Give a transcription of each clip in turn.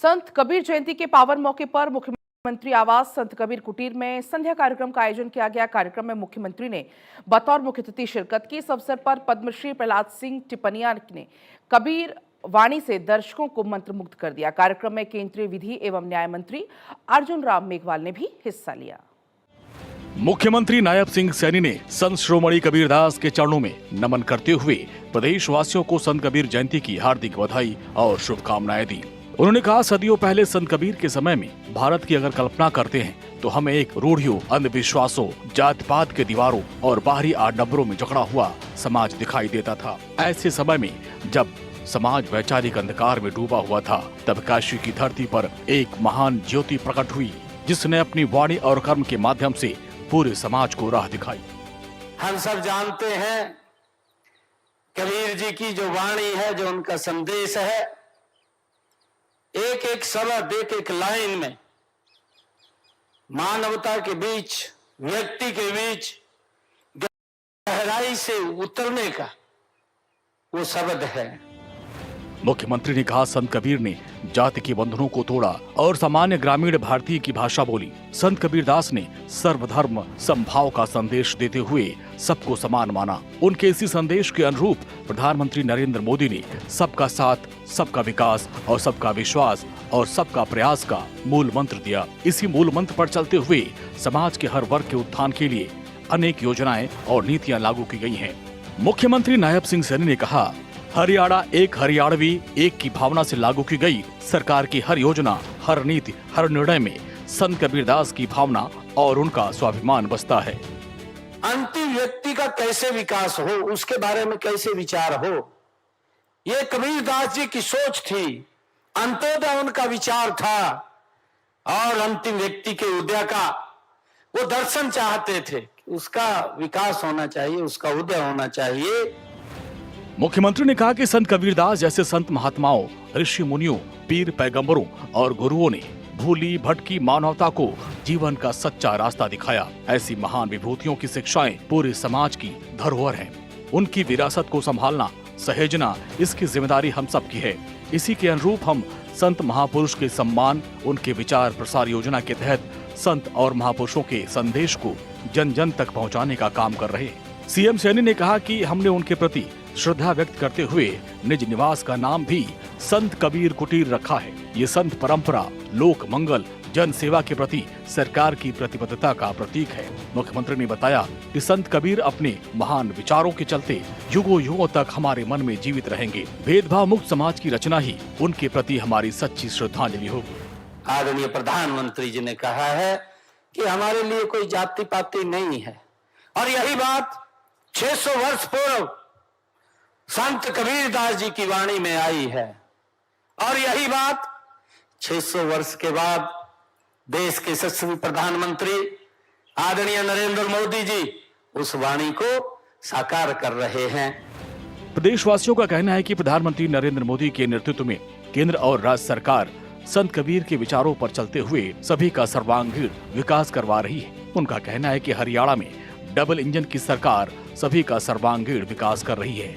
संत कबीर जयंती के पावन मौके पर मुख्यमंत्री आवास संत कबीर कुटीर में संध्या कार्यक्रम का आयोजन किया गया। कार्यक्रम में मुख्यमंत्री ने बतौर मुख्य अतिथि शिरकत की। इस अवसर पर पद्मश्री प्रहलाद सिंह टिपनिया ने कबीर वाणी से दर्शकों को मंत्रमुग्ध कर दिया। कार्यक्रम में केंद्रीय विधि एवं न्याय मंत्री अर्जुन राम मेघवाल ने भी हिस्सा लिया। मुख्यमंत्री नायब सिंह सैनी ने संत श्रोमणी कबीरदास के चरणों में नमन करते हुए प्रदेशवासियों को संत कबीर जयंती की हार्दिक बधाई और शुभकामनाएं दी। उन्होंने कहा, सदियों पहले संत कबीर के समय में भारत की अगर कल्पना करते हैं तो हमें एक रूढ़ियों, अंधविश्वासों, जात पात के दीवारों और बाहरी आडंबरों में जकड़ा हुआ समाज दिखाई देता था। ऐसे समय में जब समाज वैचारिक अंधकार में डूबा हुआ था, तब काशी की धरती पर एक महान ज्योति प्रकट हुई, जिसने अपनी वाणी और कर्म के माध्यम से पूरे समाज को राह दिखाई। हम सब जानते हैं कबीर जी की जो वाणी है, जो उनका संदेश है, एक एक शब्द, एक एक लाइन में मानवता के बीच, व्यक्ति के बीच गहराई से उतरने का वो शब्द है। मुख्यमंत्री ने कहा, संत कबीर ने जाति के बंधनों को तोड़ा और सामान्य ग्रामीण भारतीय की भाषा बोली। संत कबीरदास ने सर्वधर्म समभाव का संदेश देते हुए सबको समान माना। उनके इसी संदेश के अनुरूप प्रधानमंत्री नरेंद्र मोदी ने सबका साथ, सबका विकास और सबका विश्वास और सबका प्रयास का मूल मंत्र दिया। इसी मूल मंत्र पर चलते हुए समाज के हर वर्ग के उत्थान के लिए अनेक योजनाएं और नीतियां लागू की गई हैं। मुख्यमंत्री नायब सिंह सैनी ने कहा, हरियाणा एक हरियाणवी एक की भावना से लागू की गई सरकार की हर योजना, हर नीति, हर निर्णय में संत कबीरदास की भावना और उनका स्वाभिमान बसता है। अंतिम व्यक्ति का कैसे विकास हो, उसके बारे में कैसे विचार हो, ये कबीरदास जी की सोच थी। अंत्योदय उनका विचार था और अंतिम व्यक्ति के उदय का वो दर्शन चाहते थे। उसका विकास होना चाहिए, उसका उदय होना चाहिए। मुख्यमंत्री ने कहा कि संत कबीरदास जैसे संत महात्माओं, ऋषि मुनियों, पीर पैगंबरों और गुरुओं ने भूली भटकी मानवता को जीवन का सच्चा रास्ता दिखाया। ऐसी महान विभूतियों की शिक्षाएं पूरे समाज की धरोहर हैं। उनकी विरासत को संभालना, सहेजना, इसकी जिम्मेदारी हम सब की है। इसी के अनुरूप हम संत महापुरुष के सम्मान, उनके विचार प्रसार योजना के तहत संत और महापुरुषों के संदेश को जन जन तक पहुँचाने का काम कर रहे हैं। सीएम सैनी ने कहा कि हमने उनके प्रति श्रद्धा व्यक्त करते हुए निज निवास का नाम भी संत कबीर कुटीर रखा है। ये संत परंपरा, लोक मंगल, जन सेवा के प्रति सरकार की प्रतिबद्धता का प्रतीक है। मुख्यमंत्री ने बताया कि संत कबीर अपने महान विचारों के चलते युगों युगों तक हमारे मन में जीवित रहेंगे। भेदभाव मुक्त समाज की रचना ही उनके प्रति हमारी सच्ची श्रद्धांजलि होगी। आदरणीय प्रधानमंत्री जी ने कहा है कि हमारे लिए कोई जाति पाति नहीं है, और यही बात 600 वर्ष पूर्व संत कबीरदास जी की वाणी में आई है, और यही बात 600 वर्ष के बाद देश के यशस्वी प्रधानमंत्री आदरणीय नरेंद्र मोदी जी उस वाणी को साकार कर रहे हैं। प्रदेशवासियों का कहना है कि प्रधानमंत्री नरेंद्र मोदी के नेतृत्व में केंद्र और राज्य सरकार संत कबीर के विचारों पर चलते हुए सभी का सर्वांगीण विकास करवा रही है। उनका कहना है कि हरियाणा में डबल इंजन की सरकार सभी का सर्वांगीण विकास कर रही है।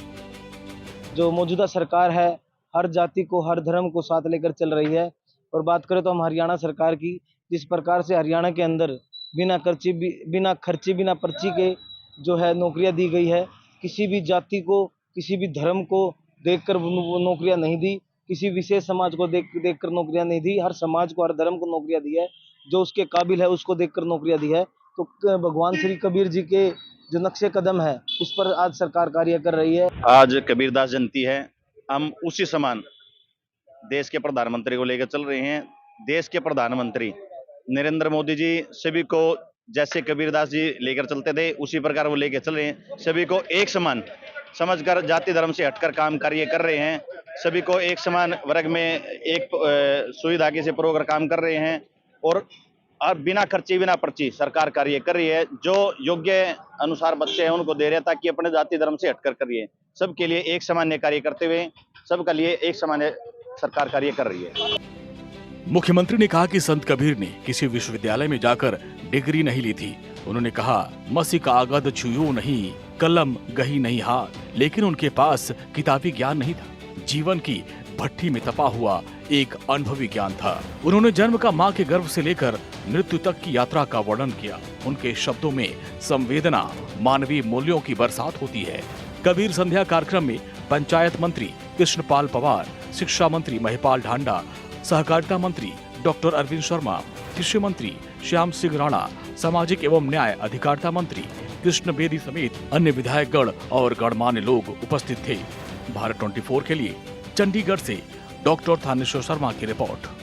जो मौजूदा सरकार है, हर जाति को, हर धर्म को साथ लेकर चल रही है। और बात करें तो हम हरियाणा सरकार की, जिस प्रकार से हरियाणा के अंदर बिना खर्ची बिना पर्ची के जो है नौकरियां दी गई है। किसी भी जाति को, किसी भी धर्म को देखकर वो नौकरियां नहीं दी, किसी विशेष समाज को देखकर नौकरियां नहीं दी। हर समाज को, हर धर्म को नौकरियां दी है। जो उसके काबिल है उसको देखकर नौकरियां दी है। तो भगवान श्री कबीर जी के जो नक्शे कदम है, उस पर आज सरकार कार्य कर रही है। आज कबीरदास जयंती है, हम उसी समान देश के प्रधानमंत्री को लेकर चल रहे हैं। देश के प्रधानमंत्री नरेंद्र मोदी जी सभी को जैसे कबीरदास जी लेकर चलते थे, उसी प्रकार वो लेकर चल रहे हैं। सभी को एक समान समझकर जाति धर्म से हटकर काम कार्य कर रहे हैं। सभी को एक समान वर्ग में एक सुई धागे से परोकर काम कर रहे हैं, और बिना खर्चे बिना पर्ची सरकार कार्य कर रही है। जो योग्य अनुसार बच्चे हैं उनको दे रहे हैं, ताकि अपने जाति धर्म से हटकर करिए। सबके लिए एक सामान्य कार्य करते हुए सबका लिए एक सामान्य सरकार कार्य कर रही है। मुख्यमंत्री ने कहा कि संत कबीर ने किसी विश्वविद्यालय में जाकर डिग्री नहीं ली थी। उन्होंने कहा, मसी का आगद छुयो नहीं, कलम गही नहीं हाथ, लेकिन उनके पास किताबी ज्ञान नहीं था। जीवन की भट्टी में तपा हुआ एक अनुभवी ज्ञान था। उन्होंने जन्म का मां के गर्भ से लेकर मृत्यु तक की यात्रा का वर्णन किया। उनके शब्दों में संवेदना, मानवीय मूल्यों की बरसात होती है। कबीर संध्या कार्यक्रम में पंचायत मंत्री कृष्णपाल पवार, शिक्षा मंत्री महिपाल ढांडा, सहकारिता मंत्री डॉक्टर अरविंद शर्मा, कृषि मंत्री श्याम सिंह राणा, सामाजिक एवं न्याय अधिकारिता मंत्री कृष्ण बेदी समेत अन्य विधायकगण और गणमान्य लोग उपस्थित थे। भारत 24 के लिए चंडीगढ़ से डॉक्टर थानेश्वर शर्मा की रिपोर्ट।